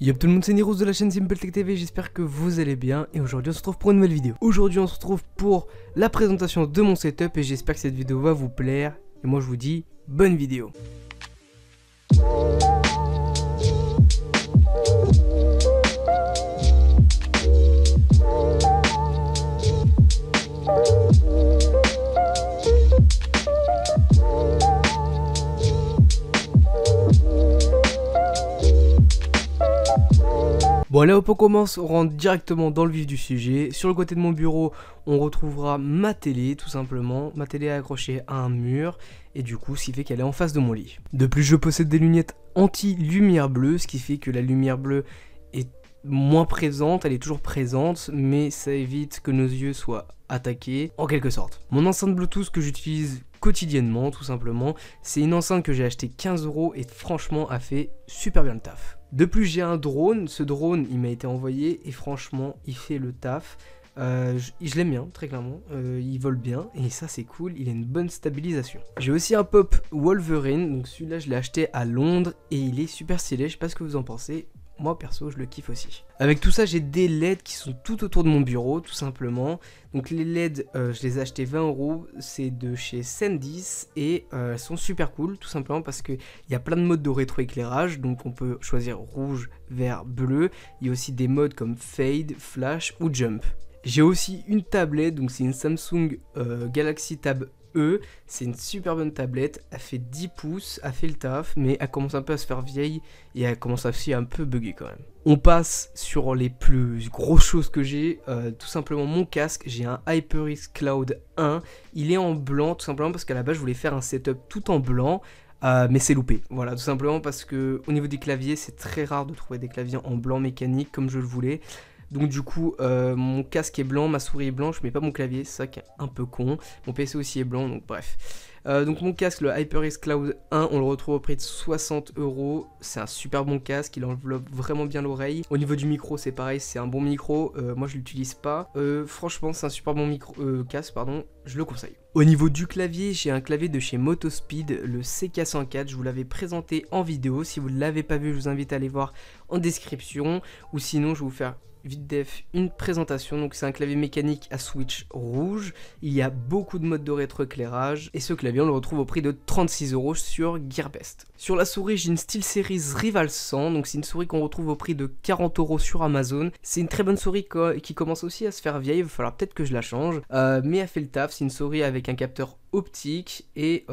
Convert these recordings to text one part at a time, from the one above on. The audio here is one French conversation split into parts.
Yop tout le monde, c'est Nirous de la chaîne SimpleTech TV, j'espère que vous allez bien et aujourd'hui on se retrouve pour une nouvelle vidéo. Aujourd'hui on se retrouve pour la présentation de mon setup et j'espère que cette vidéo va vous plaire et moi je vous dis bonne vidéo. Bon allez hop, on commence, on rentre directement dans le vif du sujet. Sur le côté de mon bureau, on retrouvera ma télé tout simplement. Ma télé est accrochée à un mur et du coup ce qui fait qu'elle est en face de mon lit. De plus je possède des lunettes anti-lumière bleue, ce qui fait que la lumière bleue est moins présente, elle est toujours présente, mais ça évite que nos yeux soient attaqués en quelque sorte. Mon enceinte Bluetooth que j'utilise quotidiennement tout simplement, c'est une enceinte que j'ai acheté 15 € et franchement a fait super bien le taf. De plus j'ai un drone, ce drone il m'a été envoyé et franchement il fait le taf. Je l'aime bien très clairement, il vole bien et ça c'est cool, il a une bonne stabilisation. J'ai aussi un pop Wolverine, donc celui-là je l'ai acheté à Londres et il est super stylé, je sais pas ce que vous en pensez. Moi perso je le kiffe aussi. Avec tout ça j'ai des LED qui sont tout autour de mon bureau tout simplement. Donc les LED je les ai achetés 20 €, c'est de chez Sendis et elles sont super cool tout simplement parce qu'il y a plein de modes de rétroéclairage. Donc on peut choisir rouge, vert, bleu. Il y a aussi des modes comme fade, flash ou jump. J'ai aussi une tablette, donc c'est une Samsung Galaxy Tab E, c'est une super bonne tablette, elle fait 10 pouces, elle fait le taf, mais elle commence un peu à se faire vieille et elle commence aussi à un peu bugger quand même. On passe sur les plus grosses choses que j'ai, tout simplement mon casque, j'ai un HyperX Cloud 1, il est en blanc tout simplement parce qu'à la base je voulais faire un setup tout en blanc, mais c'est loupé, voilà, tout simplement parce que au niveau des claviers c'est très rare de trouver des claviers en blanc mécanique comme je le voulais. Donc du coup mon casque est blanc, ma souris est blanche mais pas mon clavier, c'est ça qui est un peu con. Mon PC aussi est blanc donc bref. Donc mon casque, le HyperX Cloud 1, on le retrouve au prix de 60 €. C'est un super bon casque, il enveloppe vraiment bien l'oreille. Au niveau du micro c'est pareil, c'est un bon micro, moi je l'utilise pas. Franchement c'est un super bon casque, pardon, je le conseille. Au niveau du clavier, j'ai un clavier de chez Motospeed, le CK104, je vous l'avais présenté en vidéo. Si vous ne l'avez pas vu, je vous invite à aller voir en description. Ou sinon je vais vous faire vite def une présentation. Donc c'est un clavier mécanique à switch rouge, il y a beaucoup de modes de rétroéclairage et ce clavier on le retrouve au prix de 36 € sur Gearbest. Sur la souris j'ai une SteelSeries Rival 100, donc c'est une souris qu'on retrouve au prix de 40 € sur Amazon. C'est une très bonne souris qui commence aussi à se faire vieille, il va falloir peut-être que je la change, mais elle fait le taf. C'est une souris avec un capteur optique et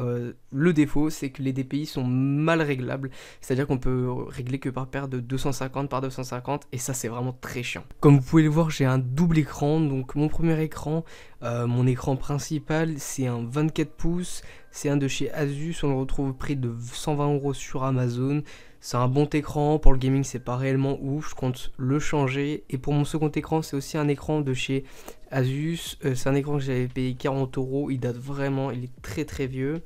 le défaut c'est que les DPI sont mal réglables, c'est à dire qu'on peut régler que par paire de 250 par 250 et ça c'est vraiment très chiant. Comme vous pouvez le voir j'ai un double écran, donc mon premier écran, mon écran principal c'est un 24 pouces, c'est un de chez Asus, on le retrouve au prix de 120 € sur Amazon. C'est un bon écran, pour le gaming c'est pas réellement ouf, je compte le changer. Et pour mon second écran c'est aussi un écran de chez Asus, c'est un écran que j'avais payé 40 €, il date vraiment, il est très très vieux.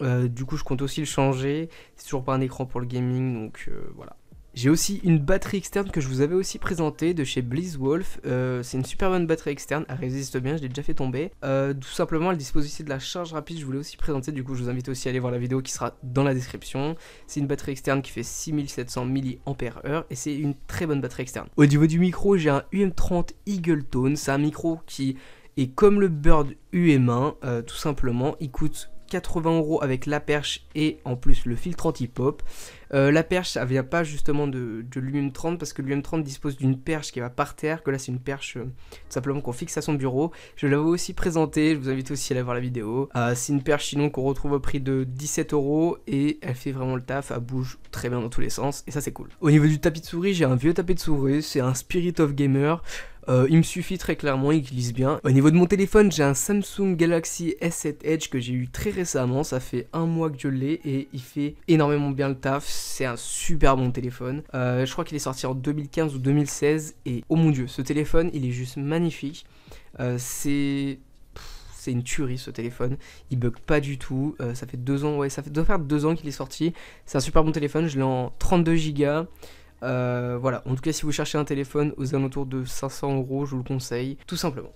Du coup je compte aussi le changer, c'est toujours pas un écran pour le gaming donc voilà. J'ai aussi une batterie externe que je vous avais aussi présentée de chez BlizzWolf, c'est une super bonne batterie externe, elle résiste bien, je l'ai déjà fait tomber. Tout simplement elle dispose aussi de la charge rapide, je voulais aussi présenter, du coup je vous invite aussi à aller voir la vidéo qui sera dans la description. C'est une batterie externe qui fait 6700 mAh et c'est une très bonne batterie externe. Au niveau du micro j'ai un UM30 Eagletone, c'est un micro qui est comme le Bird UM1, tout simplement, il coûte 80 € avec la perche et en plus le filtre anti-pop. La perche ça vient pas justement de l'UM30 parce que l'UM30 dispose d'une perche qui va par terre, que là c'est une perche tout simplement qu'on fixe à son bureau. Je l'avais aussi présenté, je vous invite aussi à aller voir la vidéo. C'est une perche sinon qu'on retrouve au prix de 17 € et elle fait vraiment le taf, elle bouge très bien dans tous les sens et ça c'est cool. Au niveau du tapis de souris j'ai un vieux tapis de souris, c'est un Spirit of Gamer. Il me suffit très clairement, il glisse bien. Au niveau de mon téléphone, j'ai un Samsung Galaxy S7 Edge que j'ai eu très récemment. Ça fait un mois que je l'ai et il fait énormément bien le taf. C'est un super bon téléphone. Je crois qu'il est sorti en 2015 ou 2016 et oh mon dieu, ce téléphone, il est juste magnifique. C'est une tuerie ce téléphone, il bug pas du tout, ça fait 2 ans, ouais, doit faire 2 ans qu'il est sorti. C'est un super bon téléphone, je l'ai en 32 Go. Voilà, en tout cas si vous cherchez un téléphone aux alentours de 500 €, je vous le conseille, tout simplement.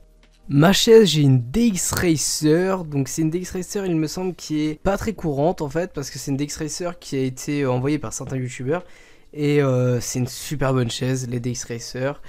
Ma chaise, j'ai une DX Racer, donc c'est une DX Racer il me semble qui est pas très courante en fait, parce que c'est une DX Racer qui a été envoyée par certains youtubeurs Et c'est une super bonne chaise, les DX Racer.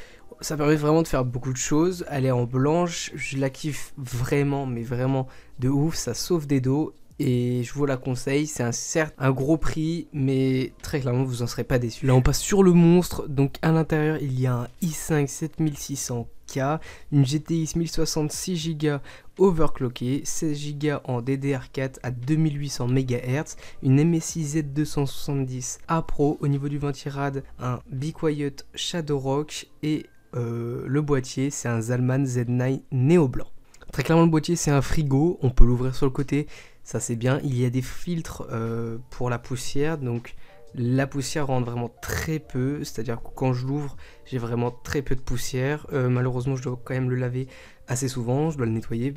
Ça permet vraiment de faire beaucoup de choses. Elle est en blanche, je la kiffe vraiment, mais vraiment de ouf. Ça sauve des dos et je vous la conseille. C'est certes un gros prix, mais très clairement vous en serez pas déçus. Là on passe sur le monstre. Donc à l'intérieur il y a un i5 7600K, une GTX 1060 6Go overclockée, 16Go en DDR4 à 2800 MHz, une MSI Z270 A Pro. Au niveau du ventirad, un Be Quiet Shadow Rock et le boîtier c'est un Zalman Z9 Neo blanc. Très clairement le boîtier c'est un frigo, on peut l'ouvrir sur le côté, ça c'est bien. Il y a des filtres pour la poussière, donc la poussière rentre vraiment très peu, c'est-à-dire que quand je l'ouvre j'ai vraiment très peu de poussière. Malheureusement je dois quand même le laver assez souvent, je dois le nettoyer.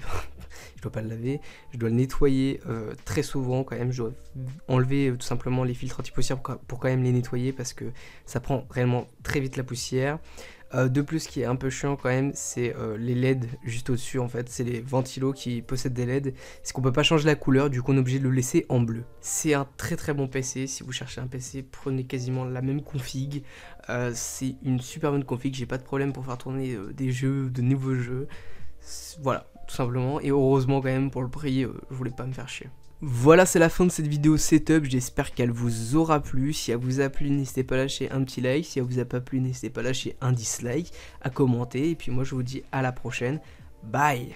Je dois pas le laver, je dois le nettoyer très souvent quand même. Je dois enlever tout simplement les filtres anti-poussière pour quand même les nettoyer parce que ça prend réellement très vite la poussière. De plus, ce qui est un peu chiant quand même, c'est les LED juste au-dessus en fait. C'est les ventilos qui possèdent des LED. C'est qu'on peut pas changer la couleur, du coup on est obligé de le laisser en bleu. C'est un très bon PC. Si vous cherchez un PC, prenez quasiment la même config. C'est une super bonne config. J'ai pas de problème pour faire tourner des jeux, de nouveaux jeux. Voilà, tout simplement. Et heureusement quand même pour le prix, je voulais pas me faire chier. Voilà, c'est la fin de cette vidéo setup, j'espère qu'elle vous aura plu. Si elle vous a plu, n'hésitez pas à lâcher un petit like. Si elle vous a pas plu, n'hésitez pas à lâcher un dislike, à commenter. Et puis moi je vous dis à la prochaine. Bye.